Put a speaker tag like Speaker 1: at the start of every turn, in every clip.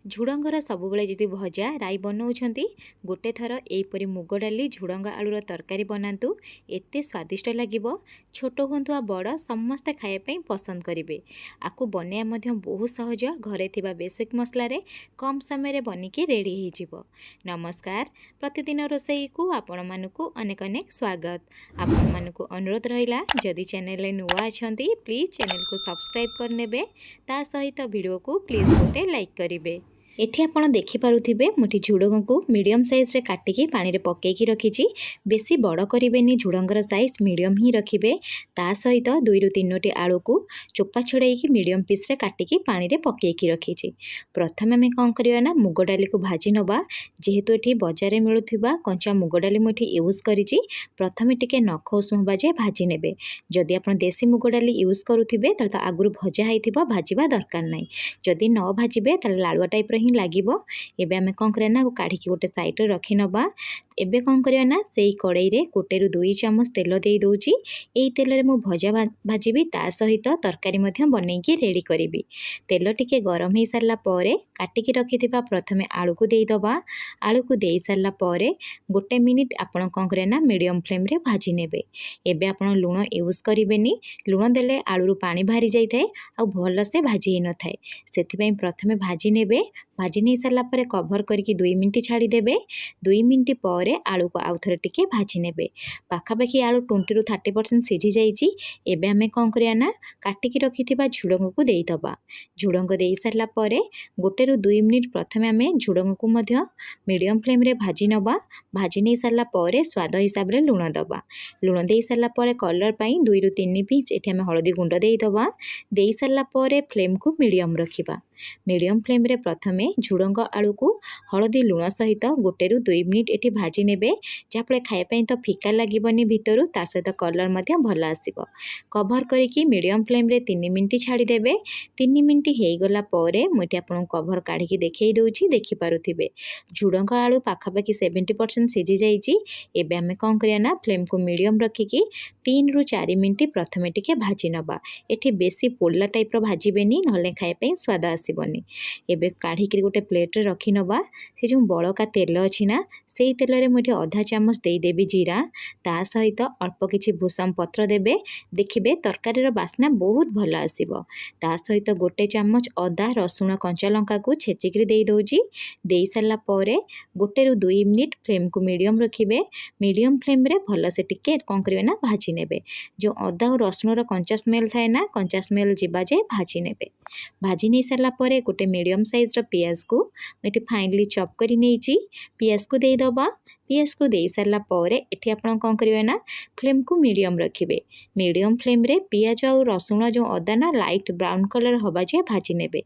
Speaker 1: ଝୁଡ଼ଙ୍ଗର ସବୁବେଳେ ଯଦି ଭଜା ରାଇ ବନାଉଛନ୍ତି ଗୋଟେ ଥର ଏହିପରି ମୁଗ ଡାଲି ଝୁଡ଼ଙ୍ଗ ଆଳୁର ତରକାରୀ ବନାନ୍ତୁ। ଏତେ ସ୍ୱାଦିଷ୍ଟ ଲାଗିବ। ଛୋଟ ହୁଅନ୍ତୁ ବା ବଡ଼ ସମସ୍ତେ ଖାଇବା ପାଇଁ ପସନ୍ଦ କରିବେ। ଆକୁ ବନେଇବା ମଧ୍ୟ ବହୁତ ସହଜ। ଘରେ ଥିବା ବେସିକ୍ ମସଲାରେ କମ୍ ସମୟରେ ବନିକି ରେଡ଼ି ହେଇଯିବ। ନମସ୍କାର, ପ୍ରତିଦିନ ରୋଷେଇକୁ ଆପଣମାନଙ୍କୁ ଅନେକ ଅନେକ ସ୍ୱାଗତ। ଆପଣମାନଙ୍କୁ ଅନୁରୋଧ ରହିଲା, ଯଦି ଚ୍ୟାନେଲରେ ନୂଆ ଅଛନ୍ତି ପ୍ଲିଜ୍ ଚ୍ୟାନେଲକୁ ସବସ୍କ୍ରାଇବ୍ କରିନେବେ। ତା ସହିତ ଭିଡ଼ିଓକୁ ପ୍ଲିଜ୍ ଗୋଟେ ଲାଇକ୍ କରିବେ। ଏଠି ଆପଣ ଦେଖିପାରୁଥିବେ ମୁଠି ଝୁଡ଼ଙ୍ଗକୁ ମିଡ଼ିୟମ୍ ସାଇଜ୍ରେ କାଟିକି ପାଣିରେ ପକାଇକି ରଖିଛି। ବେଶୀ ବଡ଼ କରିବେନି, ଝୁଡ଼ଙ୍ଗର ସାଇଜ୍ ମିଡ଼ିୟମ୍ ହିଁ ରଖିବେ। ତା ସହିତ 2ରୁ 3ଟି ଆଳୁକୁ ଚୋପା ଛଡ଼େଇକି ମିଡ଼ିୟମ୍ ପିସ୍ରେ କାଟିକି ପାଣିରେ ପକାଇକି ରଖିଛି। ପ୍ରଥମେ ଆମେ କ'ଣ କରିବା ନା ମୁଗ ଡାଲିକୁ ଭାଜି ନେବା। ଯେହେତୁ ଏଠି ବଜାରରେ ମିଳୁଥିବା କଞ୍ଚା ମୁଗ ଡାଲି ମୁଁ ଏଠି ୟୁଜ୍ କରିଛି। ପ୍ରଥମେ ଟିକେ ନଖ ଉଷୁମ ହେବା ଯାଏ ଭାଜି ନେବେ। ଯଦି ଆପଣ ଦେଶୀ ମୁଗ ଡାଲି ୟୁଜ୍ କରୁଥିବେ ତାହେଲେ ତ ଆଗରୁ ଭଜା ହେଇଥିବ, ଭାଜିବା ଦରକାର ନାହିଁ। ଯଦି ନ ଭାଜିବେ ତାହେଲେ ଲାଳୁଆ ଟାଇପ୍ର ହିଁ ଲାଗିବ। ଏବେ ଆମେ କ'ଣ କରିବା ନା କାଢ଼ିକି ଗୋଟେ ସାଇଡ଼୍ରେ ରଖିନେବା। ଏବେ କ'ଣ କରିବା ନା ସେଇ କଡ଼େଇରେ 1ରୁ 2 ଚାମଚ ତେଲ ଦେଇ ଦେଉଛି। ଏଇ ତେଲରେ ମୁଁ ଭଜା ଭାଜିବି, ତା ସହିତ ତରକାରୀ ମଧ୍ୟ ବନେଇକି ରେଡ଼ି କରିବି। ତେଲ ଟିକେ ଗରମ ହେଇସାରିଲା ପରେ କାଟିକି ରଖିଥିବା ପ୍ରଥମେ ଆଳୁକୁ ଦେଇଦେବା। ଆଳୁକୁ ଦେଇ ସାରିଲା ପରେ 1 ମିନିଟ୍ ଆପଣ କ'ଣ କରିବେ ନା ମିଡ଼ିୟମ୍ ଫ୍ଲେମ୍ରେ ଭାଜି ନେବେ। ଏବେ ଆପଣ ଲୁଣ ୟୁଜ୍ କରିବେନି। ଲୁଣ ଦେଲେ ଆଳୁରୁ ପାଣି ବାହାରି ଯାଇଥାଏ ଆଉ ଭଲସେ ଭାଜି ହେଇନଥାଏ। ସେଥିପାଇଁ ପ୍ରଥମେ ଭାଜି ନେବେ। ଭାଜି ନେଇ ସାରିଲା ପରେ କଭର୍ କରିକି 2 ମିନିଟ୍ ଛାଡ଼ିଦେବେ। 2 ମିନିଟ୍ ପରେ ଆଳୁକୁ ଆଉ ଥରେ ଟିକେ ଭାଜି ନେବେ। ପାଖାପାଖି ଆଳୁ 20ରୁ 30% ସିଝି ଯାଇଛି। ଏବେ ଆମେ କ'ଣ କରିବା ନା କାଟିକି ରଖିଥିବା ଝୁଡ଼ଙ୍ଗକୁ ଦେଇଦେବା। ଝୁଡ଼ଙ୍ଗ ଦେଇ ସାରିଲା ପରେ 1ରୁ 2 ମିନିଟ୍ ପ୍ରଥମେ ଆମେ ଝୁଡ଼ଙ୍ଗକୁ ମଧ୍ୟ ମିଡ଼ିୟମ୍ ଫ୍ଲେମ୍ରେ ଭାଜି ନେବା। ଭାଜି ନେଇ ସାରିଲା ପରେ ସ୍ୱାଦ ହିସାବରେ ଲୁଣ ଦେବା। ଲୁଣ ଦେଇ ସାରିଲା ପରେ କଲର୍ ପାଇଁ 2ରୁ 3 ପିଞ୍ଚ ଏଠି ଆମେ ହଳଦୀ ଗୁଣ୍ଡ ଦେଇଦେବା। ଦେଇ ସାରିଲା ପରେ ଫ୍ଲେମ୍କୁ ମିଡ଼ିୟମ୍ ରଖିବା। ମିଡ଼ିୟମ୍ ଫ୍ଲେମ୍ରେ ପ୍ରଥମେ ଝୁଡ଼ଙ୍ଗ ଆଳୁକୁ ହଳଦୀ ଲୁଣ ସହିତ 1ରୁ 2 ମିନିଟ୍ ଏଠି ଭାଜି ନେବେ। ଯାହାଫଳରେ ଖାଇବା ପାଇଁ ତ ଫିକା ଲାଗିବନି ଭିତରୁ, ତା ସହିତ କଲର୍ ମଧ୍ୟ ଭଲ ଆସିବ। କଭର୍ କରିକି ମିଡ଼ିୟମ୍ ଫ୍ଲେମ୍ରେ 3 ମିନିଟ୍ ଛାଡ଼ିଦେବେ। 3 ମିନିଟ୍ ହେଇଗଲା ପରେ ମୁଁ ଏଠି ଆପଣଙ୍କୁ କଭର୍ କାଢ଼ିକି ଦେଖାଇ ଦେଉଛି, ଦେଖିପାରୁଥିବେ ଝୁଡ଼ଙ୍ଗ ଆଳୁ ପାଖାପାଖି 70% ସିଝି ଯାଇଛି। ଏବେ ଆମେ କ'ଣ କରିବା ନା ଫ୍ଲେମ୍କୁ ମିଡ଼ିୟମ୍ ରଖିକି 3ରୁ 4 ମିନିଟ୍ ପ୍ରଥମେ ଟିକେ ଭାଜି ନେବା। ଏଠି ବେଶୀ ପୋଲା ଟାଇପ୍ର ଭାଜିବେନି, ନହେଲେ ଖାଇବା ପାଇଁ ସ୍ୱାଦ ଆସିବନି। ଏବେ କାଢ଼ିକିରି ଗୋଟେ ପ୍ଲେଟ୍ରେ ରଖିନେବା। ସେ ଯେଉଁ ବଳକା ତେଲ ଅଛି ନା ସେଇ ତେଲରେ ମୁଁ ଏଠି ଅଧା ଚାମଚ ଦେଇଦେବି ଜିରା। ତା ସହିତ ଅଳ୍ପ କିଛି ଭୂଷମ ପତ୍ର ଦେବେ। ଦେଖିବେ ତରକାରୀର ବାସ୍ନା ବହୁତ ଭଲ ଆସିବ। ତା ସହିତ 1 ଚାମଚ ଅଦା ରସୁଣ କଞ୍ଚା ଲଙ୍କାକୁ ଛେଚିକିରି ଦେଇ ଦେଉଛି। ଦେଇ ସାରିଲା ପରେ 1ରୁ 2 ମିନିଟ୍ ଫ୍ଲେମ୍କୁ ମିଡ଼ିୟମ୍ ରଖିବେ। ମିଡ଼ିୟମ୍ ଫ୍ଲେମ୍ରେ ଭଲସେ ଟିକେ କ'ଣ କରିବେ ନା ଭାଜି ନେବେ। ଯେଉଁ ଅଦା ଆଉ ରସୁଣର କଞ୍ଚା ସ୍ମେଲ୍ ଥାଏ ନା, କଞ୍ଚା ସ୍ମେଲ୍ ଯିବା ଯାଏ ଭାଜି ନେବେ। ଭାଜି ନେଇ ସାରିଲା ପରେ ଗୋଟେ ମିଡ଼ିୟମ୍ ସାଇଜ୍ର ପିଆଜକୁ ଏଠି ଫାଇନଲି ଚପ୍ କରି ନେଇଛି। ପିଆଜକୁ ଦେଇଦେବା। ପିଆଜକୁ ଦେଇ ସାରିଲା ପରେ ଏଠି ଆପଣ କ'ଣ କରିବେ ନା ଫ୍ଲେମ୍କୁ ମିଡ଼ିୟମ୍ ରଖିବେ। ମିଡ଼ିୟମ୍ ଫ୍ଲେମ୍ରେ ପିଆଜ ଆଉ ରସୁଣ ଯେଉଁ ଅଦା ନା ଲାଇଟ୍ ବ୍ରାଉନ୍ କଲର୍ ହେବା ଯାଏ ଭାଜି ନେବେ।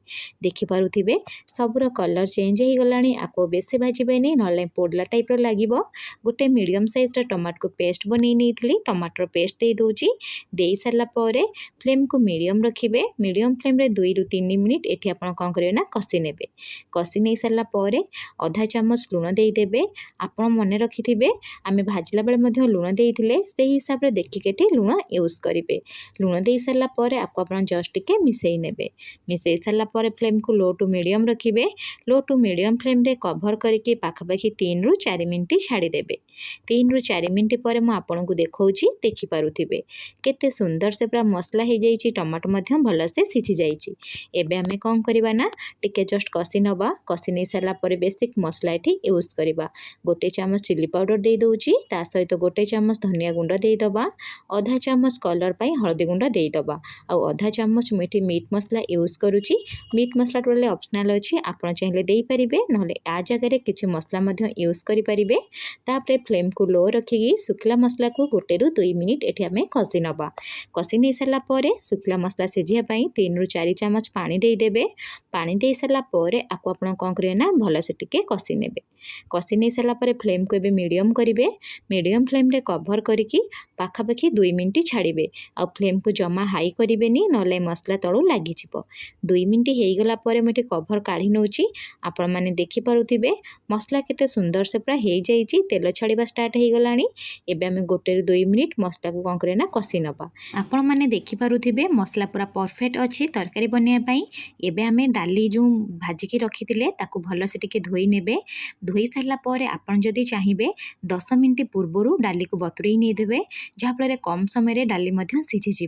Speaker 1: ଦେଖିପାରୁଥିବେ ସବୁର କଲର୍ ଚେଞ୍ଜ ହେଇଗଲାଣି। ଆକୁ ବେଶୀ ଭାଜିବେନି, ନହେଲେ ପୋଡ଼ଲା ଟାଇପ୍ର ଲାଗିବ। ଗୋଟେ ମିଡ଼ିୟମ୍ ସାଇଜ୍ର ଟମାଟୋକୁ ପେଷ୍ଟ ବନେଇ ନେଇଥିଲି, ଟମାଟୋର ପେଷ୍ଟ ଦେଇ ଦେଉଛି। ଦେଇ ସାରିଲା ପରେ ଫ୍ଲେମ୍କୁ ମିଡ଼ିୟମ୍ ରଖିବେ। ମିଡ଼ିୟମ୍ ଫ୍ଲେମ୍ରେ 2ରୁ 3 ମିନିଟ୍ ଏଠି ଆପଣ କ'ଣ କରିବେ ନା କଷି ନେବେ। କଷି ନେଇ ସାରିଲା ପରେ ଅଧା ଚାମଚ ଲୁଣ ଦେଇଦେବେ। ଆପଣ ମନେ ରଖିଥିବେ ଆମେ ଭାଜିଲା ବେଳେ ମଧ୍ୟ ଲୁଣ ଦେଇଥିଲେ, ସେହି ହିସାବରେ ଦେଖିକି ଏଠି ଲୁଣ ୟୁଜ୍ କରିବେ। ଲୁଣ ଦେଇ ସାରିଲା ପରେ ଆକୁ ଆପଣ ଜଷ୍ଟ ଟିକେ ମିଶାଇ ନେବେ। ମିଶାଇ ସାରିଲା ପରେ ଫ୍ଲେମ୍କୁ ଲୋ ଟୁ ମିଡ଼ିୟମ୍ ରଖିବେ। ଲୋ ଟୁ ମିଡ଼ିୟମ୍ ଫ୍ଲେମ୍ରେ କଭର୍ କରିକି ପାଖାପାଖି 3ରୁ 4 ମିନିଟ୍ ଛାଡ଼ିଦେବେ। 3ରୁ 4 ମିନିଟ୍ ପରେ ମୁଁ ଆପଣଙ୍କୁ ଦେଖାଉଛି, ଦେଖିପାରୁଥିବେ କେତେ ସୁନ୍ଦର ସେ ପୁରା ମସଲା ହେଇଯାଇଛି। ଟମାଟୋ ମଧ୍ୟ ଭଲସେ ସିଝି ଯାଇଛି। ଏବେ ଆମେ କ'ଣ କରିବା ନା ଟିକେ ଜଷ୍ଟ କଷି ନେବା। କଷି ନେଇ ସାରିଲା ପରେ ବେସିକ୍ ମସଲା ଏଠି ୟୁଜ୍ କରିବା। 1 ଚାମଚ ଚିଲି ପାଉଡ଼ର ଦେଇ ଦେଉଛି। ତା ସହିତ 1 ଚାମଚ ଧନିଆ ଗୁଣ୍ଡ ଦେଇଦେବା। ଅଧା ଚାମଚ କଲର୍ ପାଇଁ ହଳଦୀ ଗୁଣ୍ଡ ଦେଇଦେବା। ଆଉ ଅଧା ଚାମଚ ମୁଁ ଏଠି ମିଟ୍ ମସଲା ୟୁଜ୍ କରୁଛି। ମିଟ୍ ମସଲା ଟୋଟାଲି ଅପସନାଲ୍ ଅଛି, ଆପଣ ଚାହିଁଲେ ଦେଇପାରିବେ, ନହେଲେ ଆ ଜାଗାରେ କିଛି ମସଲା ମଧ୍ୟ ୟୁଜ୍ କରିପାରିବେ। ତାପରେ ଫ୍ଲେମ୍କୁ ଲୋ ରଖିକି ଶୁଖିଲା ମସଲାକୁ 1ରୁ 2 ମିନିଟ୍ ଏଠି ଆମେ କଷି ନେବା। କଷି ନେଇ ସାରିଲା ପରେ ଶୁଖିଲା ମସଲା ସିଝିବା ପାଇଁ 3ରୁ 4 ଚାମଚ ପାଣି ଦେଇଦେବେ। ପାଣି ଦେଇ ସାରିଲା ପରେ ଆକୁ ଆପଣ କ'ଣ କରିବେ ନା ଭଲସେ ଟିକେ କଷି ନେବେ। କଷି ନେଇ ସାରିଲା ପରେ ଫ୍ଲେମ୍ फ्लेम को एबे मीडियम करेंगे। मीडियम फ्लेम रे कभर करके पाखापाखि 2 मिनिट छाड़े। आ फ्लेम को जमा हाई करेंगे ना मसला तलू लगी 2 मिनिट हो गला मुझे कभर काढ़ी नौची। आपण मैंने देखिपे मसला केते सुंदर से पूरा हो जाइए, तेल छाड़ा स्टार्ट हो गला। एबे आमे 1-2 मिनिट मसला को कौन करना कषि नवा। आपण मैंने देखिपे मसला पूरा परफेक्ट अच्छी तरकारी बनवाई। एबे आमे डाली जो भाजिकी रखी ताकू भल से टिके धोई नेबे। धोई सारा पर आपण जदि चाहिए 10 मिनिट पूर्व डाली को बतुरई नहींदेवे, जहाँफल कम समय डाली सीझीज।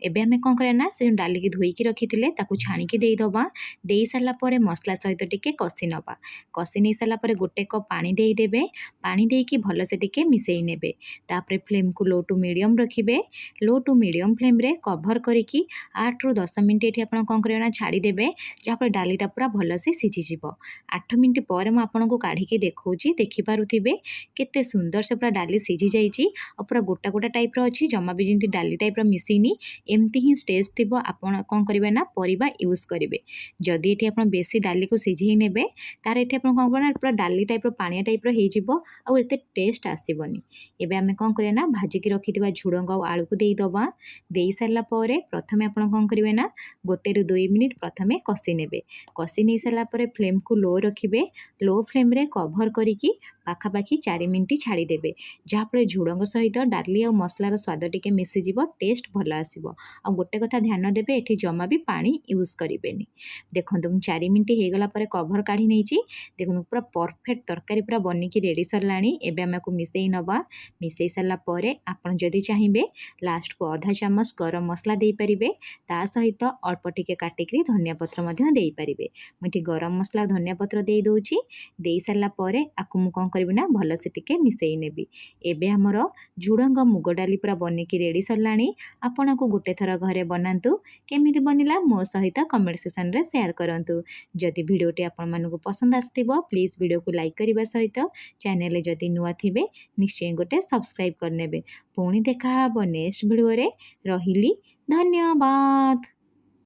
Speaker 1: एबे आमे कौन करना से डाली की धोईकी रखी छाणिकी देदबा। दे सारा पर मसला सहित टिके कषि नवा। कषि नहीं सारा पर 1 कप पानी देदेवे। पानी देकी भल से टिके मिसई नेबे। तापरे फ्लेम को लो टू मीडियम रखिबे। लो टू मीडियम फ्लेम रे कभर करिकी 8-10 मिनिट एठी आपण कौन करना छाड़ी देबे, जहाँफल डालीटा पूरा भल से सीझीज। 8 मिनिट पर मु आपनको काढ़िकी देखौची, देखिपारुथिबे केते सुंदर से पूरा डाली सीझी जाइची और पूरा गोटा गोटा टाइप रो अछि। जमा भी जेंति डाली टाइप रो मिसिनी एमती ही स्टेज थिबो। आपण कौन करिवे ना परिबा यूज करिवे। जदि एठी आपण बेसी डाली को सीझी नेबे तार एठी आपण कौन करना पूरा डाली टाइप रो पानिया टाइप रो हे जिवो आ एते टेस्ट आसीबनी। एबे आमे कौन करिया ना भाजिकी रखिथिबा झुडंग और आलू को देई दबा। देई सारला परे प्रथमे आपण कौन करिवे ना 1-2 मिनिट प्रथमे कषि नेबे। कषि नहीं सारा पर फ्लेम को लो रखिबे। लो फ्लेम रे कभर करिकी पाखापाखि 4 मिनिट छाड़ीदेवे, जहाँफल झुडंग सहित डाली और मसलार स्वाद टिके मिसीज, टेस्ट भल आसो। आ गोटे कथा ध्यान देवे, एठी जमा भी पानी यूज करें। देखो 4 मिनिट हो गला पर कभर काढ़ी नहीं। देखो पूरा परफेक्ट तरकारी पूरा बनिकी रेडी सरला। एबे आमे को मिसई नवा। मिसई सारा पर आपण जदि चाहिए लास्ट को आधा चामच गरम मसला दे पारिबे। ता सहित अल्प टिके काटिकी धनिया पत्र मध्य दे पारिबे। मुझे गरम मसला धनिया पत्र दे दोची। दे सारा पर आकु मु कौन करिबे ना भल से टिके मिसई नेबी। एबे हमर झुडंग मुग डाली पूरा बनिकी रेडी सरला। आपण को गोटे थर घरे बनातु। केमिति बनिला मो सहित कमेंट सेक्शन रे शेयर करंतु। जदि वीडियोटी आपण मानको पसंद आस्थिबो प्लीज वीडियो को लाइक करिबा सहित चैनल जदि नुआ थिबे निश्चय गोटे सब्सक्राइब करनेबे। पुणी देखा हबो नेक्स्ट वीडियो रे। रहिली, धन्यवाद।